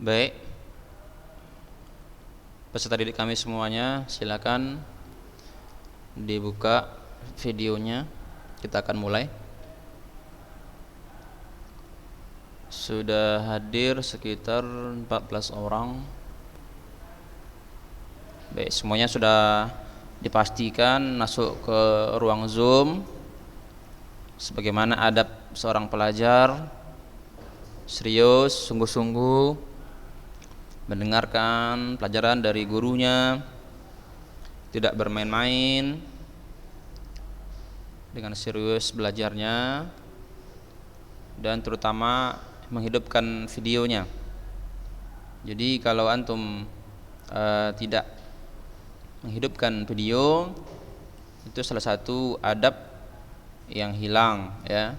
Baik, peserta didik kami semuanya, silakan dibuka videonya. Kita akan mulai. Sudah hadir sekitar 14 orang. Baik, semuanya sudah dipastikan masuk ke ruang Zoom. Sebagaimana adab seorang pelajar, serius, sungguh-sungguh mendengarkan pelajaran dari gurunya, tidak bermain-main, dengan serius belajarnya, dan terutama menghidupkan videonya. Jadi kalau antum tidak menghidupkan video, itu salah satu adab yang hilang, ya,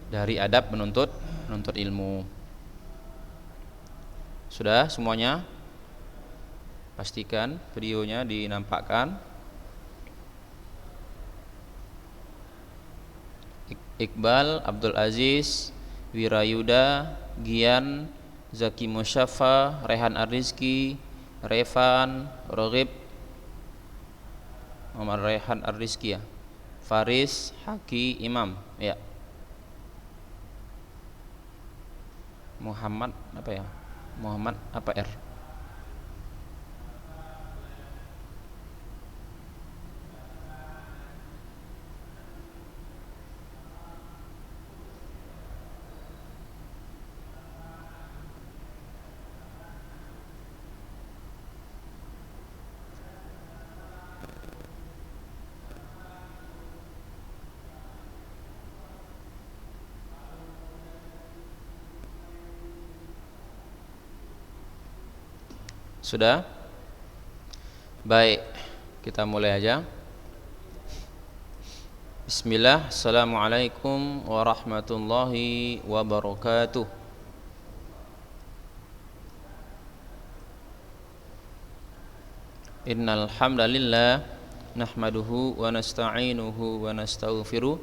dari adab menuntut ilmu. Sudah semuanya? Pastikan videonya dinampakkan. Iqbal, Abdul Aziz, Wirayuda, Gian, Zaki Musyafa, Rehan Arrizki, Revan, Roghib, Muhammad Rehan Arrizki, ya, Faris, Haki, Imam, ya. Muhammad apa ya? Muhammad apa R? Sudah? Baik, kita mulai aja. Bismillah. Assalamualaikum warahmatullahi wabarakatuh. Innal hamdalillah nahmaduhu wa nasta'inuhu wa nastaghfiruh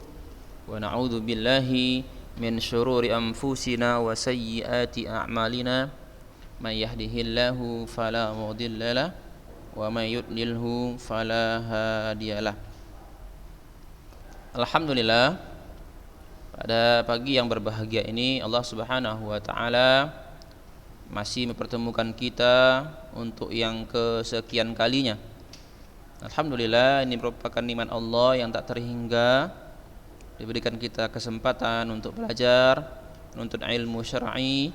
wa na'udzu billahi min syururi anfusina wa sayyiati a'malina. May yahdihillahu fala mudhillalah wa may yudlilhu fala hadiyalah. Alhamdulillah, pada pagi yang berbahagia ini Allah Subhanahu wa taala masih mempertemukan kita untuk yang kesekian kalinya. Alhamdulillah, ini merupakan nikmat Allah yang tak terhingga, diberikan kita kesempatan untuk belajar, menuntut ilmu syar'i,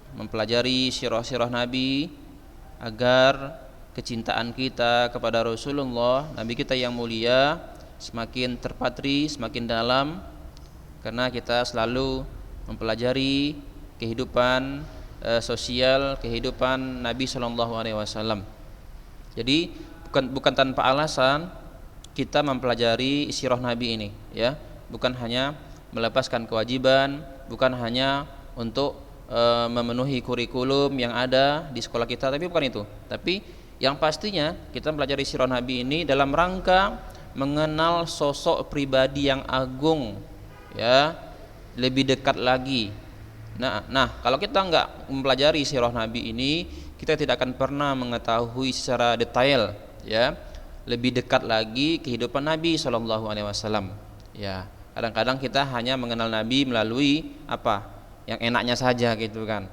mempelajari sirah-sirah Nabi, agar kecintaan kita kepada Rasulullah, Nabi kita yang mulia, semakin terpatri, semakin dalam, karena kita selalu mempelajari kehidupan sosial, kehidupan Nabi Shallallahu Alaihi Wasallam. Jadi bukan tanpa alasan kita mempelajari sirah Nabi ini, ya, bukan hanya melepaskan kewajiban, bukan hanya untuk memenuhi kurikulum yang ada di sekolah kita, tapi bukan itu. Tapi yang pastinya kita mempelajari sirah Nabi ini dalam rangka mengenal sosok pribadi yang agung, ya, lebih dekat lagi. Nah, kalau kita nggak mempelajari sirah Nabi ini, kita tidak akan pernah mengetahui secara detail, ya, lebih dekat lagi kehidupan Nabi Shallallahu Alaihi Wasallam. Ya, kadang-kadang kita hanya mengenal Nabi melalui apa? Yang enaknya saja, gitu kan.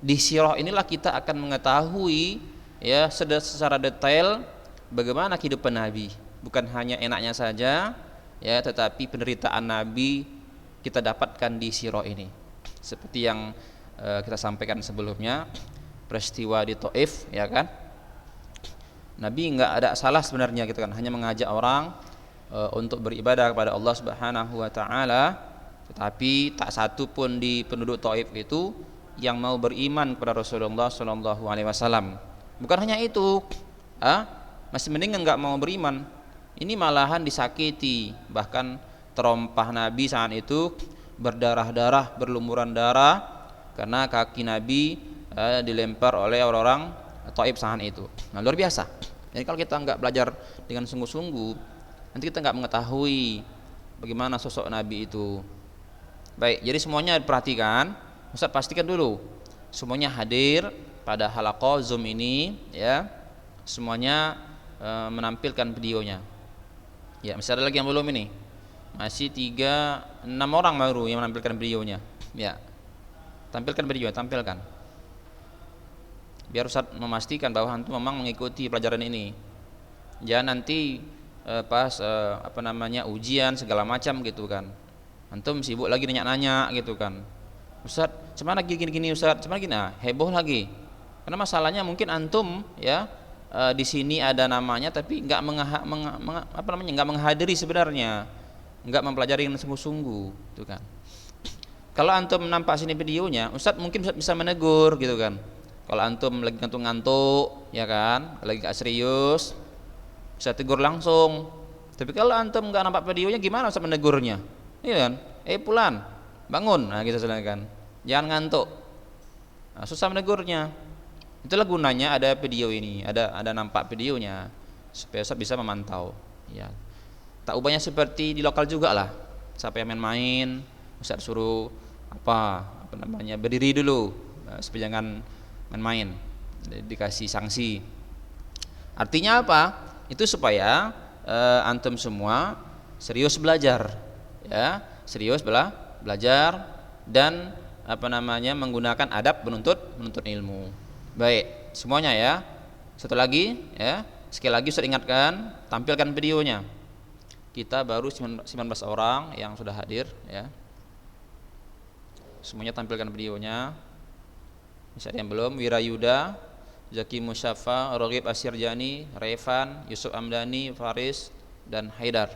Di sirah inilah kita akan mengetahui, ya, secara detail bagaimana kehidupan Nabi. Bukan hanya enaknya saja, ya, tetapi penderitaan Nabi kita dapatkan di sirah ini. Seperti yang kita sampaikan sebelumnya, peristiwa di Taif, ya kan. Nabi nggak ada salah sebenarnya, gitu kan. Hanya mengajak orang untuk beribadah kepada Allah Subhanahu wa taala. Tetapi tak satu pun di penduduk Taif itu yang mau beriman kepada Rasulullah Shallallahu Alaihi Wasallam. Bukan hanya itu, masih mending nggak mau beriman. Ini malahan disakiti, bahkan terompah Nabi saat itu berdarah-darah, berlumuran darah, karena kaki Nabi dilempar oleh orang-orang Taif saat itu. Nah, luar biasa. Jadi kalau kita nggak belajar dengan sungguh-sungguh, nanti kita nggak mengetahui bagaimana sosok Nabi itu. Baik, jadi semuanya diperhatikan, Ustaz pastikan dulu semuanya hadir pada halaqah Zoom ini ya. Semuanya menampilkan videonya. Ya, masih ada lagi yang belum ini. Masih 6 orang baru yang menampilkan videonya. Ya. Tampilkan videonya, tampilkan. Biar Ustaz memastikan bahwa antum memang mengikuti pelajaran ini. Jangan nanti pas ujian segala macam gitu kan. Antum sibuk lagi nanya-nanya gitu kan. Ustaz, cuman lagi gini-gini Ustaz, cuman gini, heboh lagi. Karena masalahnya mungkin antum ya di sini ada namanya tapi nggak nggak menghadiri sebenarnya, nggak mempelajari dengan sungguh-sungguh, gitu kan. Kalau antum nampak sini videonya, Ustaz mungkin Ustaz bisa menegur gitu kan. Kalau antum lagi ngantuk-ngantuk, ya kan, lagi gak serius, bisa tegur langsung. Tapi kalau antum nggak nampak videonya, gimana Ustaz menegurnya? Iya kan? Pulan, bangun, nah gitu kan. Jangan ngantuk. Nah, susah menegurnya. Itulah gunanya ada video ini, ada nampak videonya supaya Ustaz bisa memantau. Ya. Tak ubahnya seperti di lokal juga lah. Siapa yang main-main, Ustaz suruh berdiri dulu, supaya jangan main-main, dikasih sanksi. Artinya apa? Itu supaya antum semua serius belajar, ya, serius belajar dan menggunakan adab menuntut ilmu. Baik, semuanya ya. Satu lagi ya, sekali lagi saya ingatkan, tampilkan videonya. Kita baru 19 orang yang sudah hadir ya. Semuanya tampilkan videonya. Misalnya yang belum, Wirayuda, Zaki Musyafa, Roghib Asyirjani, Revan, Yusuf Amdani, Faris dan Haidar.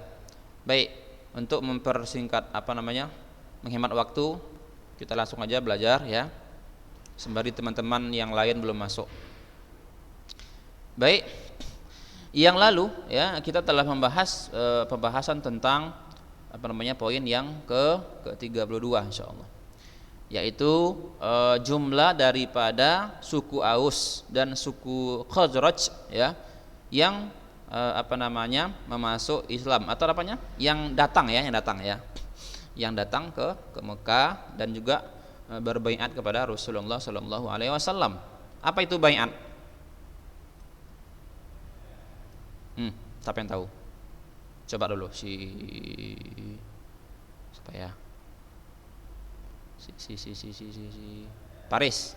Baik, untuk mempersingkat menghemat waktu, kita langsung aja belajar ya. Sembari teman-teman yang lain belum masuk. Baik, yang lalu ya kita telah membahas pembahasan tentang poin yang ke-32 insyaallah, yaitu jumlah daripada suku Aus dan suku Khazraj ya yang memasuk Islam atau yang datang ke Mekah dan juga berbaiat kepada Rasulullah sallallahu alaihi wasallam. Apa itu baiat? Siapa yang tahu? Coba dulu siapa ya? Si Paris.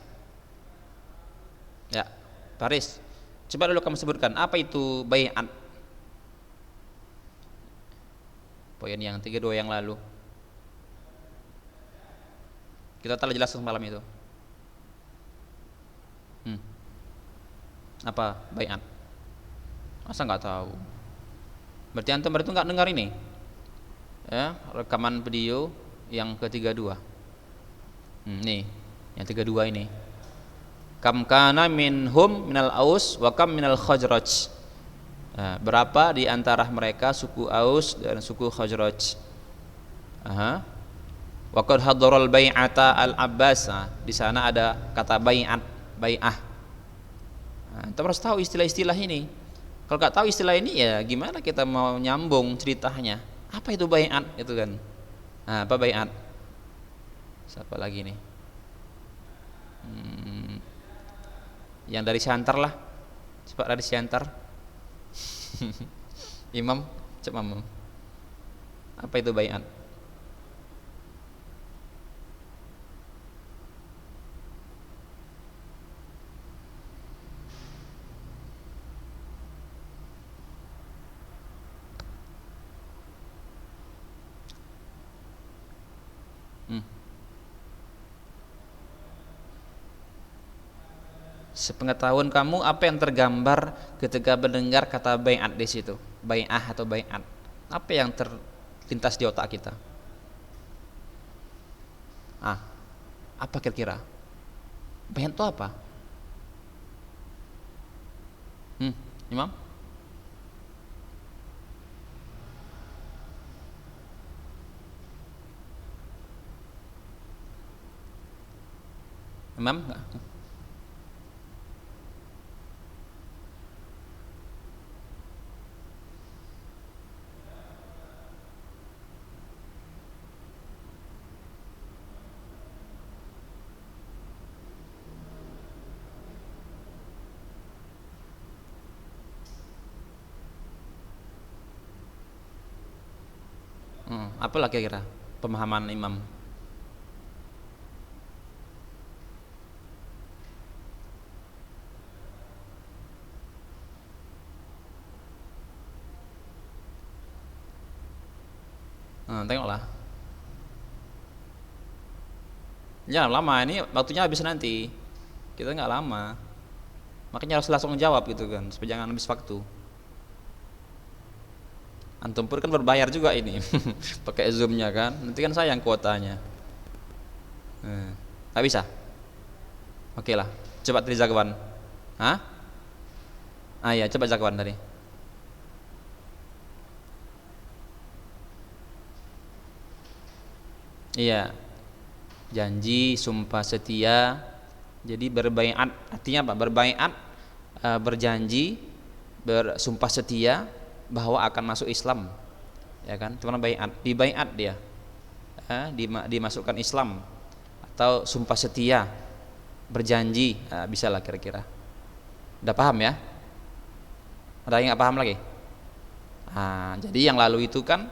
Ya, Paris. Coba dulu kamu sebutkan apa itu baiat? Poin yang 32 yang lalu. Kita telah jelaskan malam itu. Apa baiat? Masa nggak tahu? Berarti antum nggak dengar ini? Ya, rekaman video yang ke-32. Nih, yang 32 ini. Kam kana minhum minal Aus wa kam minal Khazraj. Nah, berapa di antara mereka suku Aus dan suku Khazraj? Wa qad hadaral bai'ata al-Abbas. Di sana ada kata bai'ah. Kita harus tahu istilah-istilah ini. Kalau nggak tahu istilah ini ya gimana kita mau nyambung ceritanya? Apa itu bai'at itu kan? Nah, apa bai'at? Siapa lagi nih? Yang dari Siantar lah. Coba dari Siantar. Imam, coba Imam. Apa itu bai'at? Sepengetahuan kamu apa yang tergambar ketika mendengar kata bai'at di situ? Bai'ah atau bai'at. Apa yang terlintas di otak kita? Apa kira-kira? Bai'at itu apa? Imam? Imam? apalah kira-kira pemahaman imam? Tengoklah. Jangan lama, ini waktunya habis nanti. Kita nggak lama. Makanya harus langsung jawab gitu kan, supaya jangan habis waktu. Antum pun kan berbayar juga ini, pakai zoomnya kan. Nanti kan sayang kuotanya. Nggak bisa. Oke lah, coba dari Zakawan. Hah? Iya, coba Zakawan tadi. Iya, janji, sumpah setia. Jadi berbaiat artinya apa? Berbaiat, berjanji, bersumpah setia bahwa akan masuk Islam, ya kan? Itu baiat, dibaiat dia, dimasukkan Islam atau sumpah setia, berjanji, bisa lah kira-kira. Udah paham ya? Ada yang nggak paham lagi? Jadi yang lalu itu kan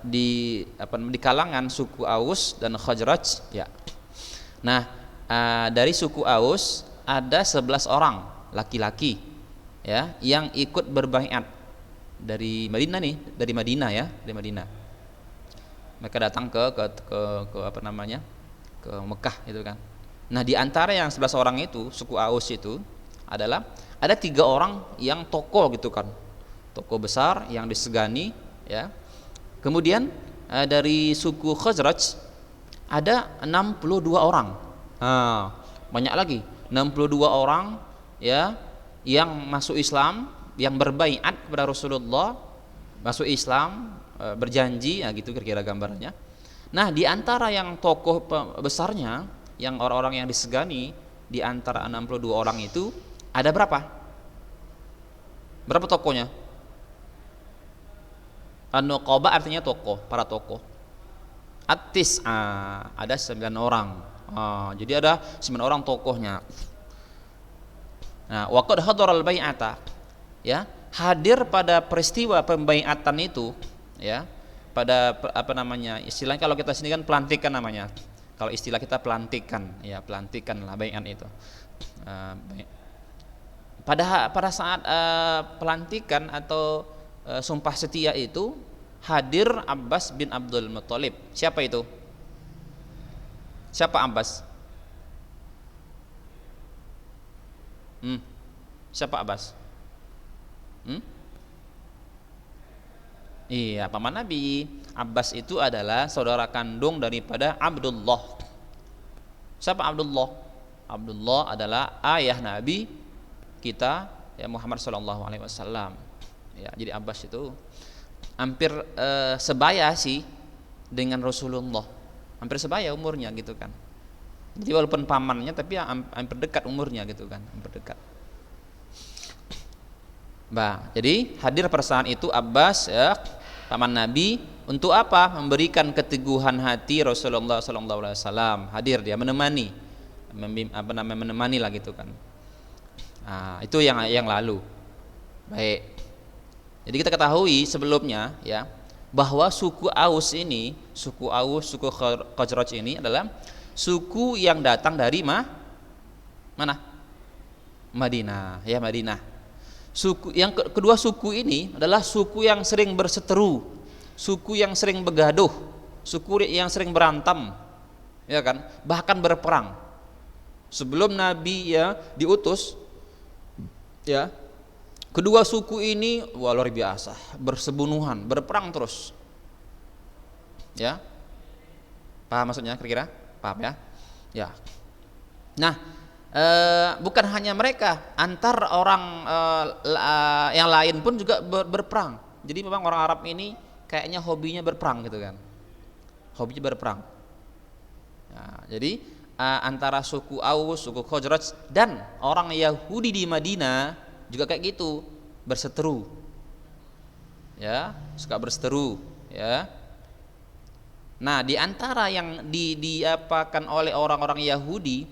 di kalangan suku Aus dan Khazraj, ya. Nah, dari suku Aus ada 11 orang laki-laki, ya, yang ikut berbaiat dari Madinah nih, dari Madinah ya, dari Madinah. Mereka datang ke apa namanya? Ke Mekah itu kan. Nah, di antara yang 11 orang itu, suku Aus itu adalah ada 3 orang yang tokoh gitu kan. Tokoh besar yang disegani, ya. Kemudian dari suku Khazraj ada 62 orang. Banyak lagi, 62 orang, ya, yang masuk Islam, yang berbaiat kepada Rasulullah, masuk Islam, berjanji, ya gitu kira-kira gambarannya. Nah, di antara yang tokoh besarnya, yang orang-orang yang disegani di antara 62 orang itu ada berapa? Berapa tokohnya? An-Nuqaba artinya tokoh, para tokoh. At-Tis, ada 9 orang. Jadi ada 9 orang tokohnya. Nah, waqad hadaral bai'ata, ya, hadir pada peristiwa pembaiatan itu, ya, pada apa namanya, istilahnya kalau kita sini kan pelantikan namanya. Kalau istilah kita pelantikan, ya, pelantikan lah bai'at itu. Pada saat pelantikan atau sumpah setia itu hadir Abbas bin Abdul Muthalib. Siapa itu? Siapa Abbas? Siapa Abbas? Iya, paman Nabi. Abbas itu adalah saudara kandung daripada Abdullah. Siapa Abdullah? Abdullah adalah ayah Nabi kita, ya, Muhammad sallallahu alaihi wasallam. Ya, jadi Abbas itu hampir sebaya sih dengan Rasulullah, hampir sebaya umurnya gitu kan. Jadi walaupun pamannya tapi hampir dekat umurnya gitu kan, hampir dekat. Jadi hadir pada saat itu Abbas, ya, paman Nabi, untuk apa? Memberikan keteguhan hati Rasulullah sallallahu alaihi wasallam. Hadir dia menemani, menemani lah gitu kan. Itu yang lalu. Baik. Jadi kita ketahui sebelumnya, ya, bahwa suku Aus ini, suku Khazraj ini adalah suku yang datang dari mana? Madinah, ya, Madinah. Suku yang kedua, suku ini adalah suku yang sering berseteru, suku yang sering begaduh, suku yang sering berantem, ya kan? Bahkan berperang. Sebelum Nabi, ya, diutus, ya, kedua suku ini luar biasa, bersebunuhan, berperang terus. Ya. Paham maksudnya kira-kira? Paham ya? Ya. Nah, bukan hanya mereka, antar orang yang lain pun juga berperang. Jadi memang orang Arab ini kayaknya hobinya berperang gitu kan. Hobinya berperang. Jadi antara suku Aus, suku Khazraj dan orang Yahudi di Madinah juga kayak gitu, berseteru, ya, suka berseteru, ya. Nah, di antara yang diapakan oleh orang-orang Yahudi,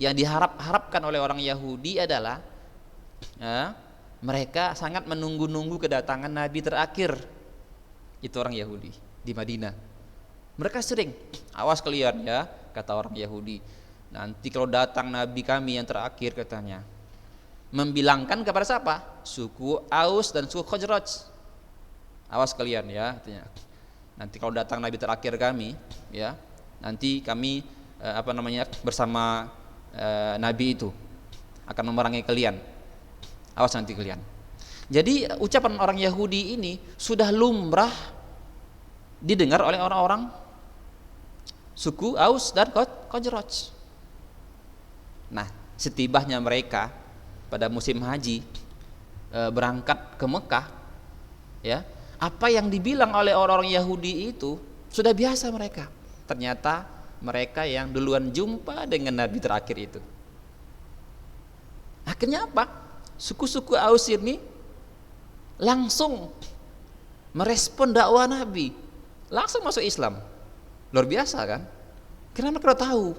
yang diharapkan oleh orang Yahudi adalah, ya, mereka sangat menunggu-nunggu kedatangan Nabi terakhir. Itu orang Yahudi. di Madinah. Mereka sering, awas kalian ya, kata orang Yahudi. Nanti kalau datang Nabi kami yang terakhir katanya, membilangkan kepada siapa? Suku Aus dan suku Khazraj. Awas kalian ya, katanya. Nanti kalau datang Nabi terakhir kami, ya, nanti kami bersama Nabi itu akan memerangi kalian. Awas nanti kalian. Jadi ucapan orang Yahudi ini sudah lumrah didengar oleh orang-orang suku Aus dan Khazraj. Nah, setibanya mereka pada musim haji berangkat ke Mekah, ya, apa yang dibilang oleh orang-orang Yahudi itu sudah biasa mereka. Ternyata mereka yang duluan jumpa dengan Nabi terakhir itu. Akhirnya apa? Suku-suku Aus ini langsung merespon dakwah Nabi, langsung masuk Islam. Luar biasa kan? Karena mereka tahu,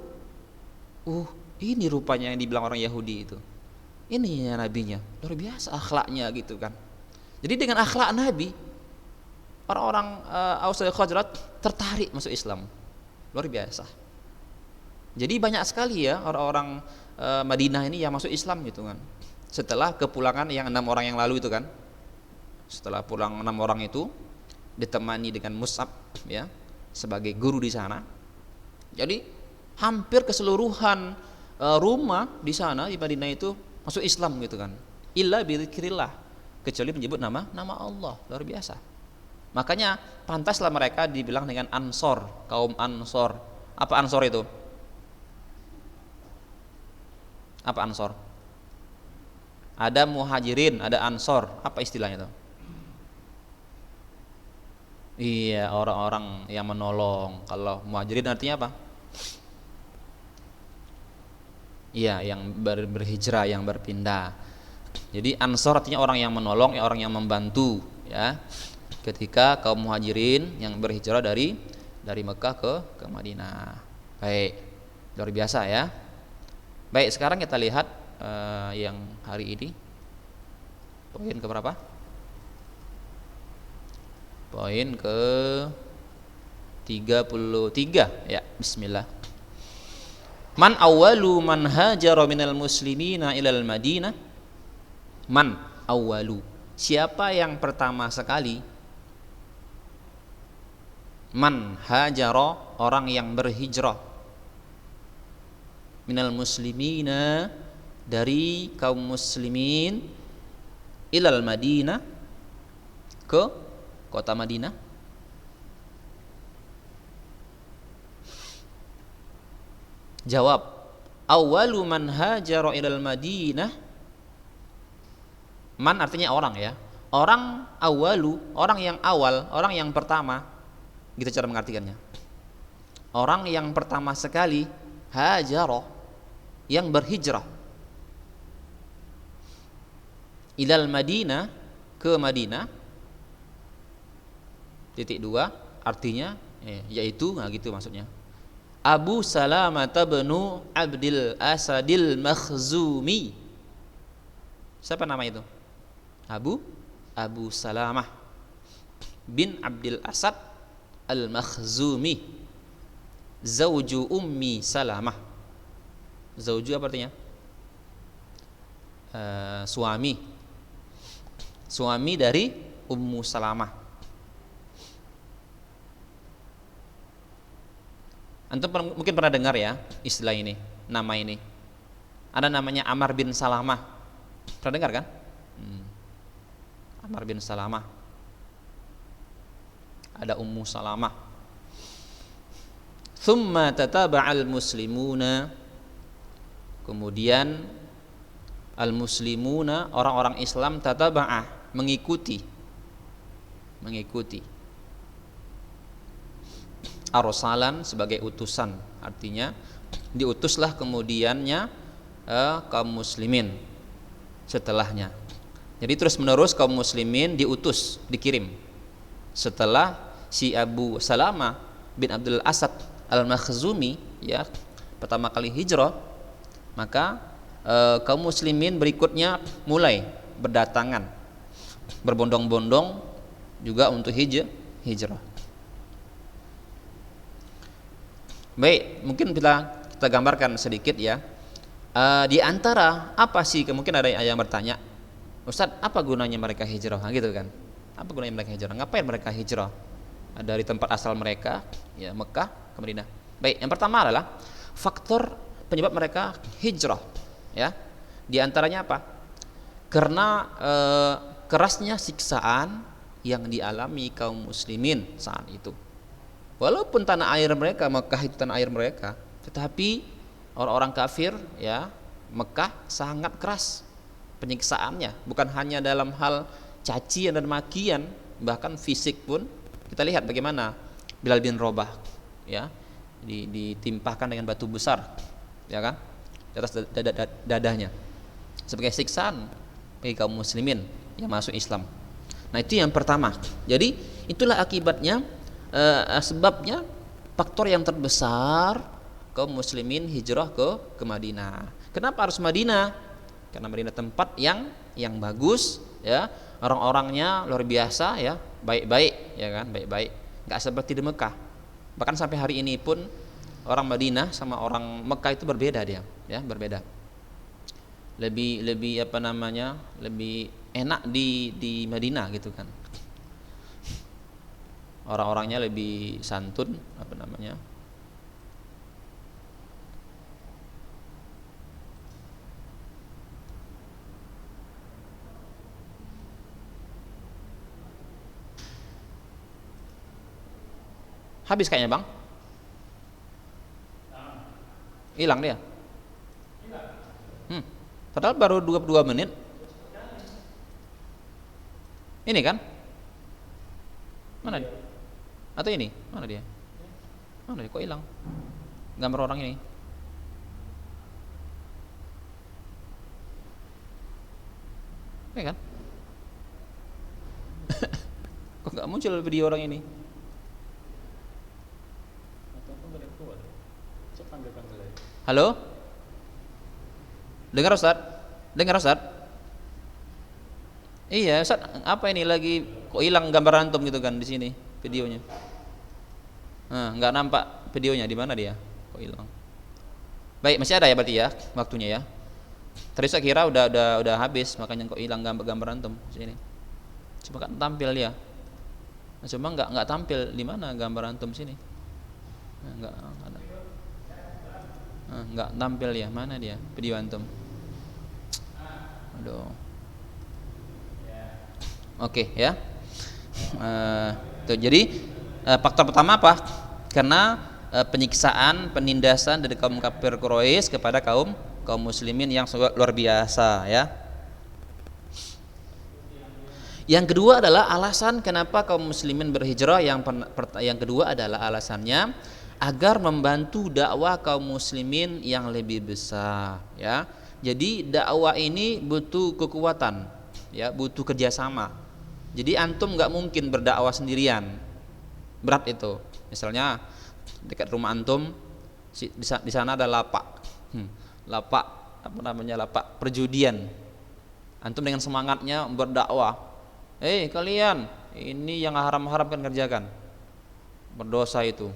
ini rupanya yang dibilang orang Yahudi itu. Ini ya nabinya, luar biasa akhlaknya gitu kan. Jadi dengan akhlak Nabi, orang-orang Aus dan Khazraj tertarik masuk Islam. Luar biasa. Jadi banyak sekali ya orang-orang Madinah ini yang masuk Islam gitu kan. Setelah kepulangan yang 6 orang yang lalu itu kan. Setelah pulang 6 orang itu ditemani dengan Mus'ab ya sebagai guru di sana. Jadi hampir keseluruhan rumah di sana di Madinah itu masuk Islam gitu kan. Illa bizikrillah, kecuali menyebut nama Allah. Luar biasa. Makanya pantaslah mereka dibilang dengan Ansor, kaum Ansor. Apa Ansor itu? Apa Ansor? Ada Muhajirin, ada Ansor. Apa istilahnya itu? Iya, orang-orang yang menolong. Kalau Muhajirin artinya apa? Iya, yang berhijrah, yang berpindah. Jadi Ansor artinya orang yang menolong, orang yang membantu, ya. Ketika kaum Muhajirin yang berhijrah dari Mekah ke Madinah. Baik, luar biasa ya. Baik, sekarang kita lihat yang hari ini. Poin ke berapa? Poin ke 33 ya. Bismillah. Man awwalu man hajara minal muslimina ilal Madinah? Man awwalu, siapa yang pertama sekali? Man hajara, orang yang berhijrah, minal muslimina, dari kaum muslimin, ilal Madinah, ke kota Madinah. Jawab, awwalu man hajara ilal Madinah. Man artinya orang ya. Orang awalu, orang yang awal, orang yang pertama. Gitu cara mengartikannya. Orang yang pertama sekali hajara, yang berhijrah ilal Madinah, ke Madinah. Titik 2 artinya yaitu, nah gitu maksudnya. Abu Salamah bin Abdul Asadil Makhzumi. Siapa nama itu? Abu Salamah bin Abdul Asad Al-Makhzumi, zauju Ummi Salamah. Zauju apa artinya? Suami dari Ummu Salamah. Antum mungkin pernah dengar ya istilah ini, nama ini. Ada namanya Amr bin Salamah. Pernah dengar kan? Amr bin Salamah. Ada Ummu Salamah. Thumma tataba'al muslimuna. Kemudian al-muslimuna, orang-orang Islam, tataba'ah, mengikuti. Arsalan, sebagai utusan, artinya diutuslah kemudiannya kaum muslimin setelahnya. Jadi terus menerus kaum muslimin diutus, dikirim. Setelah si Abu Salamah bin Abdul Asad Al-Makhzumi ya pertama kali hijrah, maka kaum muslimin berikutnya mulai berdatangan, berbondong-bondong juga untuk hijrah. Baik, mungkin kita gambarkan sedikit ya. Di antara apa sih, mungkin ada yang bertanya, Ustadz, apa gunanya mereka hijrah? Nah, gitu kan? Apa gunanya mereka hijrah? Ngapain mereka hijrah dari tempat asal mereka, ya Mekah ke Madinah? Baik, yang pertama adalah faktor penyebab mereka hijrah, ya. Di antaranya apa? Karena kerasnya siksaan yang dialami kaum muslimin saat itu. Walaupun tanah air mereka, Mekah itu tanah air mereka, tetapi orang-orang kafir, ya, Mekah sangat keras penyiksaannya, bukan hanya dalam hal cacian dan makian, bahkan fisik pun. Kita lihat bagaimana Bilal bin Rabah, ya, ditimpahkan dengan batu besar, ya kan, di atas dadanya sebagai siksaan bagi kaum muslimin yang masuk Islam. Nah, itu yang pertama. Jadi itulah akibatnya, sebabnya, faktor yang terbesar kaum muslimin hijrah ke Madinah. Kenapa harus Madinah? Karena Madinah tempat yang bagus, ya, orang-orangnya luar biasa, ya, baik-baik, ya kan, baik-baik, nggak seperti di Mekah. Bahkan sampai hari ini pun orang Madinah sama orang Mekah itu berbeda dia, ya, berbeda. Lebih apa namanya, lebih enak di Madinah gitu kan. Orang-orangnya lebih santun, apa namanya, habis kayaknya bang, hilang dia. Padahal baru 22 menit ini kan, mana dia? Atau ini, mana dia kok hilang gambar orang ini? Ini kan kok nggak muncul video orang ini? Halo, dengar Ustaz? Iya Ustaz, apa ini lagi kok hilang gambar antum gitu kan di sini videonya? Nah, nggak nampak videonya, di mana dia? Kok hilang? Baik, masih ada ya berarti ya waktunya ya. Tadi saya kira udah habis, makanya kok hilang gambar antum di sini. Coba kan tampil dia. Nah, cuma nggak tampil di mana gambar antum sini. Nah, nggak ada. Nah, nggak tampil ya, mana dia video antum? Aduh. Oke, ya. Jadi faktor pertama apa? Karena penyiksaan, penindasan dari kaum kafir Quraisy kepada kaum muslimin yang luar biasa, ya. Yang kedua adalah alasan kenapa kaum muslimin berhijrah. Yang kedua adalah alasannya agar membantu dakwah kaum muslimin yang lebih besar, ya. Jadi dakwah ini butuh kekuatan, ya, butuh kerjasama. Jadi antum nggak mungkin berdakwah sendirian, berat itu. Misalnya dekat rumah antum di sana ada lapak apa namanya, lapak perjudian. Antum dengan semangatnya berdakwah, kalian ini yang haram-haram kan kerjakan, berdosa itu.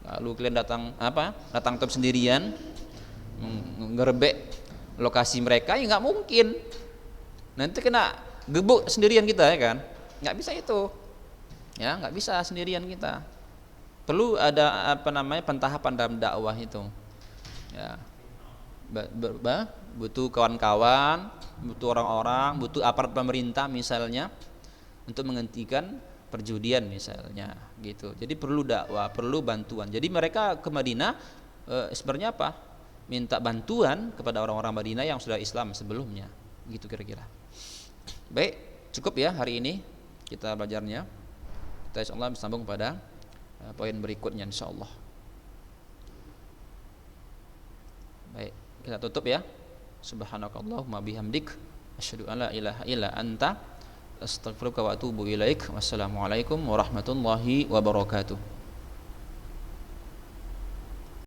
Lalu kalian datang antum sendirian ngerebek lokasi mereka, ya nggak mungkin. Nanti kena gebuk sendirian kita, ya kan? Nggak bisa itu, ya, nggak bisa sendirian kita. Perlu ada pentahapan dalam dakwah itu, ya. Butuh kawan-kawan, butuh orang-orang, butuh aparat pemerintah misalnya untuk menghentikan perjudian misalnya, gitu. Jadi perlu dakwah, perlu bantuan. Jadi mereka ke Madinah sebenarnya apa? Minta bantuan kepada orang-orang Madinah yang sudah Islam sebelumnya, gitu kira-kira. Baik, cukup ya hari ini kita belajarnya. Kita insyaallah bersambung pada poin berikutnya insyaallah. Baik, kita tutup ya. Subhanakallahumma bihamdik asyhadu an la ilaha illa anta astaghfiruka wa atubu ilaik. Wassalamualaikum warahmatullahi wabarakatuh.